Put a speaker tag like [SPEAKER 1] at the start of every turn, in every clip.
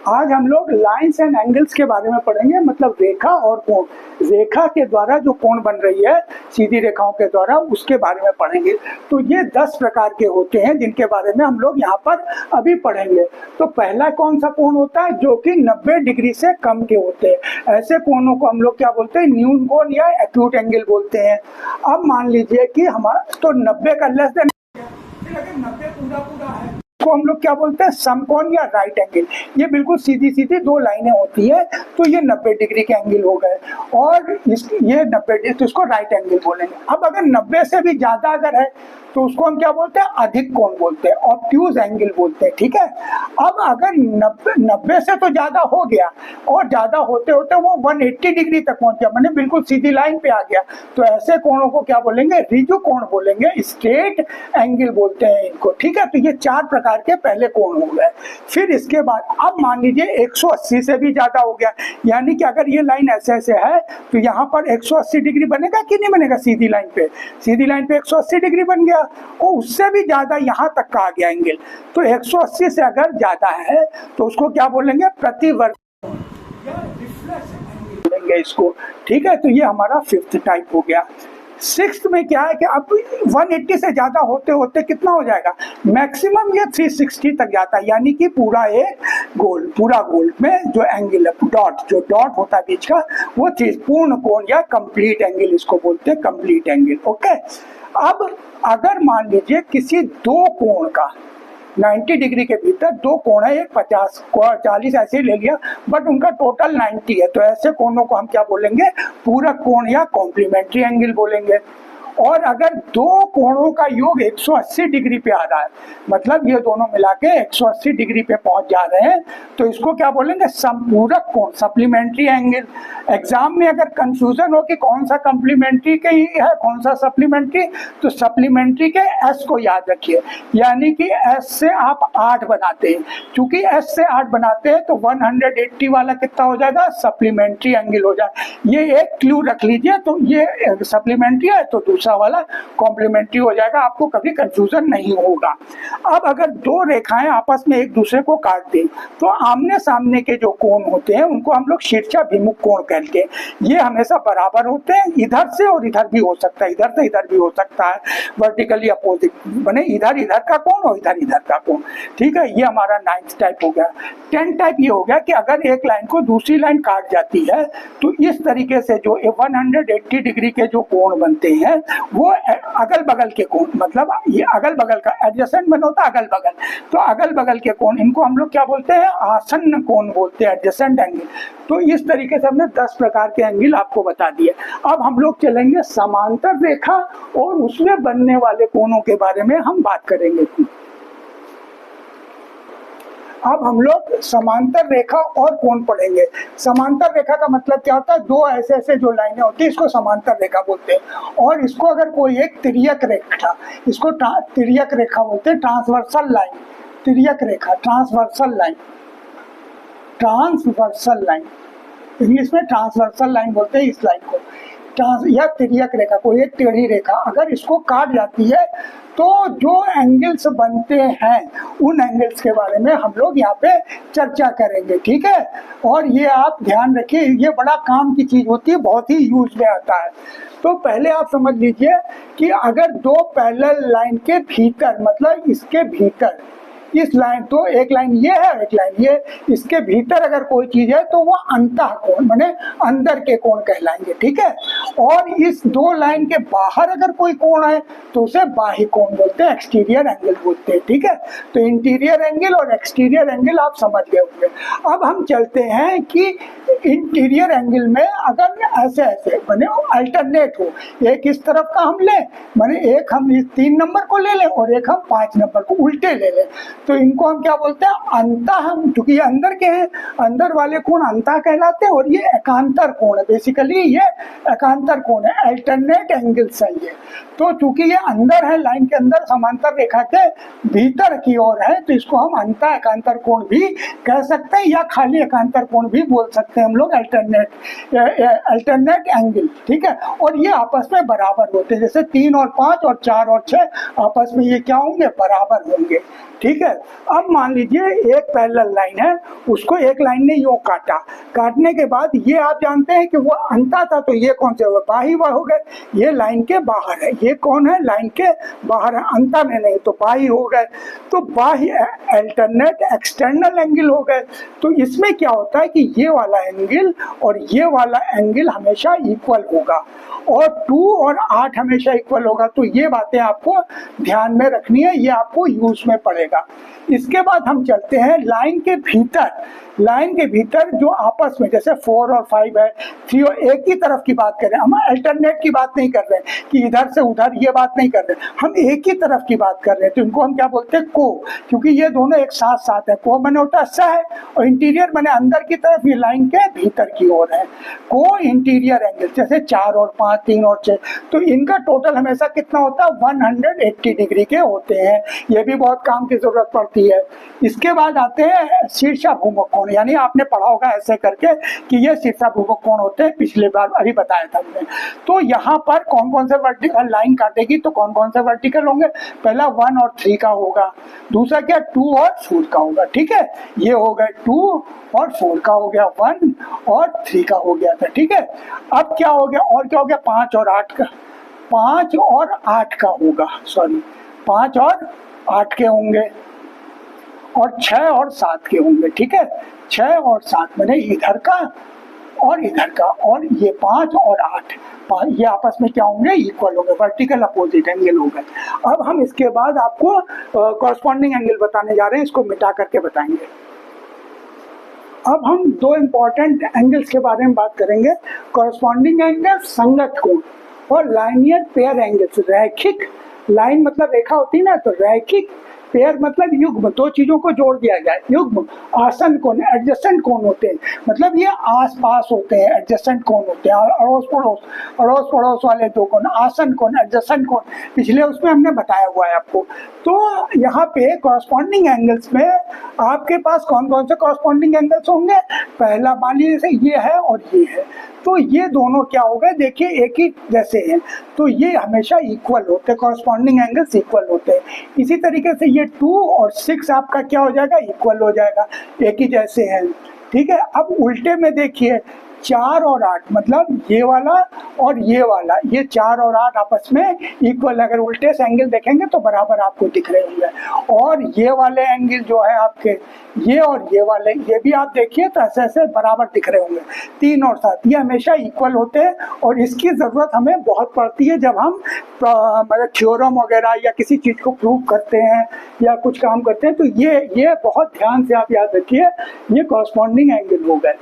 [SPEAKER 1] आज हम लोग लाइन्स एंड एंगल्स के बारे में पढ़ेंगे, मतलब रेखा और कोण। रेखा के द्वारा जो कोण बन रही है सीधी रेखाओं के द्वारा, उसके बारे में पढ़ेंगे। तो ये 10 प्रकार के होते हैं जिनके बारे में हम लोग यहाँ पर अभी पढ़ेंगे। तो पहला कौन सा कोण होता है? जो कि 90 डिग्री से कम के होते हैं। ऐसे कोणों को हम लोग क्या बोलते हैं? न्यून कोण या एक्यूट एंगल बोलते हैं। अब मान लीजिए कि हमारा तो 90 का लेस देन, अगर 90 पूरा पूरा है तो हम लोग क्या बोलते हैं? समकोण या राइट एंगल। ये बिल्कुल सीधी सीधी दो लाइनें होती है, तो ये 90 डिग्री के एंगल हो गए। और ये 90 डिग्री, तो इसको राइट एंगल बोलेंगे। अब अगर 90 से भी ज्यादा अगर है तो उसको हम क्या बोलते हैं? अधिक कोण बोलते हैं, ऑब्ट्यूज एंगल बोलते हैं। ठीक है। अब अगर 90 से तो ज्यादा हो गया और ज्यादा होते होते वो 180 डिग्री तक पहुंच गया, मैंने बिल्कुल सीधी लाइन पे आ गया, तो ऐसे कोणों को क्या बोलेंगे? ऋजु कोण बोलेंगे, स्ट्रेट एंगल बोलते हैं इनको। ठीक है। तो ये 4 प्रकार के पहले कोण हो गए। फिर इसके बाद अब मान लीजिए 180 से भी ज्यादा हो गया, यानी कि अगर ये लाइन ऐसे ऐसे है तो यहाँ पर 180 डिग्री बनेगा कि नहीं बनेगा? सीधी लाइन पे 180 डिग्री बन गया, और उससे भी ज्यादा यहाँ तक का आ गया एंगल। तो 180 से अगर ज्यादा है तो उसको क्या बोलेंगे? प्रतिवर्ग या रिफ्लेक्स एंगल बोलेंगे इसको। ठीक है। तो ये हमारा 5th टाइप हो गया। 6th में क्या है कि अब 180 से ज्यादा होते होते कितना हो जाएगा? मैक्सिमम ये 360 तक जाता है, यानी कि पूरा गोल में जो एंगल है, जो डॉट होता है बीच का, वो चीज पूर्ण कोण या कंप्लीट एंगल इसको बोलते हैं, कंप्लीट एंगल। ओके। अब अगर मान लीजिए किसी दो कोण का 90 डिग्री के भीतर दो कोण है, एक 50 40 ऐसे ही ले लिया, बट उनका टोटल 90 है, तो ऐसे कोणों को हम क्या बोलेंगे? पूरक कोण या कॉम्प्लीमेंट्री एंगल बोलेंगे। और अगर दो कोणों का योग 180 डिग्री पे आ रहा है, मतलब ये दोनों मिला के 180 डिग्री पे पहुंच जा रहे हैं, तो इसको क्या बोलेंगे? संपूरक कोण, सप्लीमेंट्री एंगल। एग्जाम में अगर कंफ्यूजन हो कि कौन सा कॉम्प्लीमेंट्री के ही है कौन सा सप्लीमेंट्री, तो सप्लीमेंट्री के एस को याद रखिए, यानी कि एस से आप 8 बनाते हैं। चूंकि एस से 8 बनाते हैं तो 180 वाला कितना हो जाएगा? सप्लीमेंट्री एंगल हो जाएगा। ये एक क्लू रख लीजिए, तो ये सप्लीमेंट्री है तो दूसरा वाला कॉम्प्लीमेंट्री हो जाएगा, आपको कभी कंफ्यूजन नहीं होगा। अब अगर दो रेखाएं आपस में एक दूसरे को काट दें तो आमने सामने के जो कोण होते हैं उनको हम लोग शीर्षाभिमुख कोण कहते हैं। ये हमेशा बराबर होते हैं, इधर से और इधर भी हो सकता है, इधर से इधर भी हो सकता है, वर्टिकली अपोजिट बने, इधर इधर का कोण और इधर इधर का कोण। ठीक है। ये हमारा 9th टाइप हो गया। 10th टाइप ये हो गया कि अगर एक लाइन को दूसरी लाइन काट जाती है तो इस तरीके से जो 180 डिग्री के जो कोण बनते हैं वो अगल बगल के कोण, मतलब ये अगल बगल का एडजेसेंट बना होता है अगल बगल, तो अगल बगल के कोण, इनको हम लोग क्या बोलते हैं? आसन्न कोण बोलते हैं, एडजेसेंट एंगल। तो इस तरीके से हमने 10 प्रकार के एंगल आपको बता दिए। अब हम लोग चलेंगे समांतर रेखा और उसमें बनने वाले कोणों के बारे में हम बात करेंगे। अब हम लोग समांतर रेखा और कोण पढ़ेंगे। समांतर रेखा का मतलब क्या होता है? दो ऐसे ऐसे जो लाइनें होती है इसको समांतर रेखा बोलते हैं। और इसको अगर कोई एक तिर्यक रेखा, इसको तिर्यक रेखा बोलते हैं, ट्रांसवर्सल लाइन, तिर्यक रेखा, transversal line, transversal line, English में ट्रांसवर्सल लाइन बोलते हैं इस लाइन को। या तिर्यक रेखा, कोई एक टेढ़ी रेखा अगर इसको काट जाती है तो जो एंगल्स बनते हैं उन एंगल्स के बारे में हम लोग यहाँ पे चर्चा करेंगे। ठीक है। और ये आप ध्यान रखिए, ये बड़ा काम की चीज होती है, बहुत ही यूज में आता है। तो पहले आप समझ लीजिए कि अगर दो पैरेलल लाइन के भीतर, मतलब इसके भीतर, इस लाइन, तो एक लाइन ये है एक लाइन ये, इसके भीतर अगर कोई चीज है तो वो अंतः कोण, माने अंदर के कोण कहलाएंगे। ठीक है। और इस दो लाइन के बाहर अगर कोई कोण है तो उसे बाह्य कोण बोलते हैं, एक्सटीरियर एंगल बोलते हैं। ठीक है। तो इंटीरियर एंगल और एक्सटीरियर एंगल आप समझ गए होंगे। अब हम चलते हैं कि इंटीरियर एंगल में अगर ऐसे ऐसे बने अल्टरनेट हो, एक इस तरफ का हम ले, माने एक हम इस 3 नंबर को ले लें और एक हम 5 नंबर को उल्टे ले लें, तो इनको हम क्या बोलते हैं? अंतः। हम क्योंकि ये अंदर के हैं, अंदर वाले कोण अंतः कहलाते हैं, और ये एकांतर कोण है, बेसिकली ये एकांतर कोण है, अल्टरनेट एंगल्स है ये। तो चूंकि ये अंदर है, लाइन के अंदर, समांतर रेखा के भीतर की ओर है, तो इसको हम अंतः एकांतर कोण भी कह सकते हैं, या खाली एकांतर कोण भी बोल सकते हैं हम लोग, अल्टरनेट एंगल। ठीक है। और ये आपस में बराबर होते हैं, जैसे 3 और 5 और 4 और 6 आपस में ये क्या होंगे? बराबर होंगे। ठीक है। अब मान लीजिए एक पैरेलल लाइन है, उसको एक लाइन ने यूं काटा, काटने के बाद ये आप जानते हैं कि वो अंता था, तो ये कौन से हो गए, बाही हो गए, ये लाइन के बाहर है, ये कौन है, लाइन के बाहर है, अंता में नहीं, तो बाही हो गए। तो बाही अल्टरनेट एक्सटर्नल एंगल हो गए। तो इसमें क्या होता है कि ये वाला एंगल और ये वाला एंगल हमेशा इक्वल होगा, और 2 और 8 हमेशा इक्वल होगा। तो ये बातें आपको ध्यान में रखनी है, ये आपको यूज में पड़ेगा। इसके बाद हम चलते हैं लाइन के भीतर। लाइन के भीतर जो आपस में, जैसे 4 और 5 है, 3 और एक ही तरफ की बात कर रहे हैं, हम अल्टरनेट की बात नहीं कर रहे हैं कि इधर से उधर, ये बात नहीं कर रहे हैं, हम एक ही तरफ की बात कर रहे हैं। तो इनको हम क्या बोलते हैं, को, क्योंकि ये दोनों एक साथ साथ है। को मैंने होता है सह, और इंटीरियर मैंने अंदर की तरफ, ये लाइन के भीतर की ओर है। को इंटीरियर एंगल, जैसे 4 और 5, 3 और 6, तो इनका टोटल हमेशा कितना होता है, 180 डिग्री के होते हैं। ये भी बहुत काम की जरूरत पड़ती है। इसके बाद आते हैं शीर्षाभूमक कोण, यानी आपने पढ़ा होगा ऐसे करके कि ये शीर्षाभूमक कोण होते हैं, पिछले बार अभी बताया था हमने। तो यहाँ पर कौन कौन से वर्टिकल लाइन काटेगी, तो कौन कौन से वर्टिकल होंगे, पहला 1 और 3 का होगा, दूसरा क्या 2 और 4 का होगा, ठीक है, ये हो गए 2 और 4 का हो गया, 1 और 3 का हो गया था, ठीक है। अब क्या हो गया, और क्या हो गया, 5 और 8 का, 5 और 8 का होगा, सॉरी 5 और 8 के होंगे, और 6 और 7 के होंगे, ठीक है। 6 और 7 मैंने इधर का और इधर का, और ये 5 और 8, ये आपस में क्या होंगे, इक्वल होंगे, वर्टिकल अपोजिट एंगल हो गए। अब हम इसके बाद आपको कॉरस्पॉन्डिंग एंगल बताने जा रहे हैं, इसको मिटा करके बताएंगे। अब हम 2 इंपॉर्टेंट एंगल्स के बारे में बात करेंगे, कॉरस्पॉन्डिंग एंगल, संगत कोण, और लाइनियर पेयर एंगल्स। रैखिक, लाइन मतलब रेखा होती है ना, तो रैखिक, पेयर मतलब युग्म, 2 चीजों को जोड़ दिया गया, युग्म। आसन कोण, एडजस्टेंट कोण होते हैं, मतलब ये आस पास होते हैं, एडजस्टेंट कोण होते हैं। अड़ोस पड़ोस वाले 2 कोण, आसन कोण, एडजस्टेंट कोण, पिछले उसमें हमने बताया हुआ है आपको। तो यहाँ पे कॉरस्पॉन्डिंग एंगल्स में आपके पास कौन कौन से कॉरस्पॉन्डिंग एंगल्स होंगे, पहला मान लीजिए ये है और ये है, तो ये दोनों क्या हो गए, देखिए एक ही जैसे हैं, तो ये हमेशा इक्वल होते हैं, कॉरस्पॉन्डिंग एंगल्स इक्वल होते हैं। इसी तरीके से ये 2 और 6 आपका क्या हो जाएगा, इक्वल हो जाएगा, एक ही जैसे हैं, ठीक है। अब उल्टे में देखिए, 4 और 8, मतलब ये वाला और ये वाला, ये 4 और 8 आपस में इक्वल, अगर उल्टे से एंगल देखेंगे तो बराबर आपको दिख रहे होंगे। और ये वाले एंगल जो है आपके, ये और ये वाले, ये भी आप देखिए तो ऐसे ऐसे बराबर दिख रहे होंगे। 3 और 7 ये हमेशा इक्वल होते हैं, और इसकी ज़रूरत हमें बहुत पड़ती है जब हम मतलब थ्योरम वगैरह या किसी चीज़ को प्रूव करते हैं या कुछ काम करते हैं। तो ये बहुत ध्यान से आप याद रखिए, ये कॉरस्पॉन्डिंग एंगल हो गए।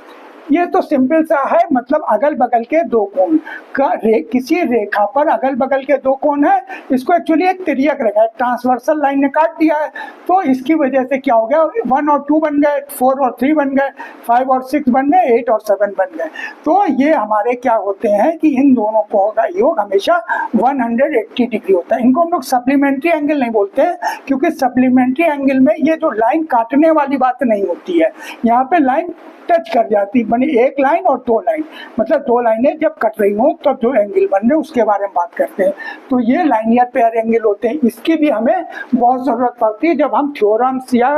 [SPEAKER 1] ये तो सिंपल सा है, मतलब अगल बगल के 2 कोण का, किसी रेखा पर अगल बगल के 2 कोण है, इसको एक्चुअली एक तिर्यक रेखा है, ट्रांसवर्सल लाइन ने काट दिया है, तो इसकी वजह से क्या हो गया, 1 और 2 बन गए, 4 और 3 बन गए, 5 और 6 बन गए, 8 और 7 बन गए। तो ये हमारे क्या होते हैं कि इन दोनों कोणों का योग हमेशा 180 डिग्री होता है। इनको हम लोग सप्लीमेंट्री एंगल नहीं बोलते हैं, क्योंकि सप्लीमेंट्री एंगल में ये जो लाइन काटने वाली बात नहीं होती है, यहाँ पे लाइन टच कर जाती, बनी एक लाइन और 2 लाइन, मतलब 2 लाइनें जब कट रही हो तब जो एंगल बन रहे उसके बारे में बात करते हैं। तो ये लाइनियर पेयर एंगल होते हैं, इसकी भी हमें बहुत ज़रूरत पड़ती है जब हम थ्योरम्स या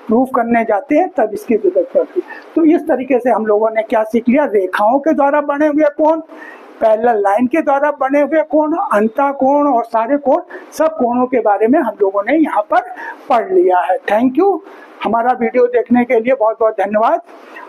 [SPEAKER 1] प्रूफ करने जाते हैं, तब इसकी जरूरत पड़ती है। तो इस तरीके से हम लोगों ने क्या सीख लिया, रेखाओं के द्वारा बने हुए कोण, पैरेलल लाइन के द्वारा बने हुए कोण, अंतः कोण और सारे कोण, सब कोणों के बारे में हम लोगों ने यहाँ पर पढ़ लिया है। थैंक यू, हमारा वीडियो देखने के लिए बहुत बहुत धन्यवाद,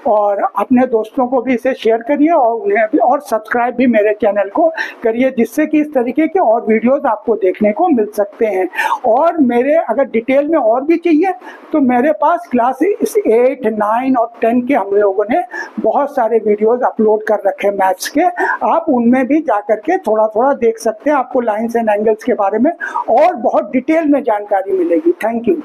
[SPEAKER 1] और अपने दोस्तों को भी इसे शेयर करिए, और उन्हें भी, और सब्सक्राइब भी मेरे चैनल को करिए, जिससे कि इस तरीके के और वीडियोस आपको देखने को मिल सकते हैं। और मेरे अगर डिटेल में और भी चाहिए तो मेरे पास क्लास 8, 9 और 10 के हम लोगों ने बहुत सारे वीडियोस अपलोड कर रखे हैं मैथ्स के, आप उनमें भी जा करके थोड़ा थोड़ा देख सकते हैं, आपको लाइन्स एंड एंगल्स के बारे में और बहुत डिटेल में जानकारी मिलेगी। Thank you.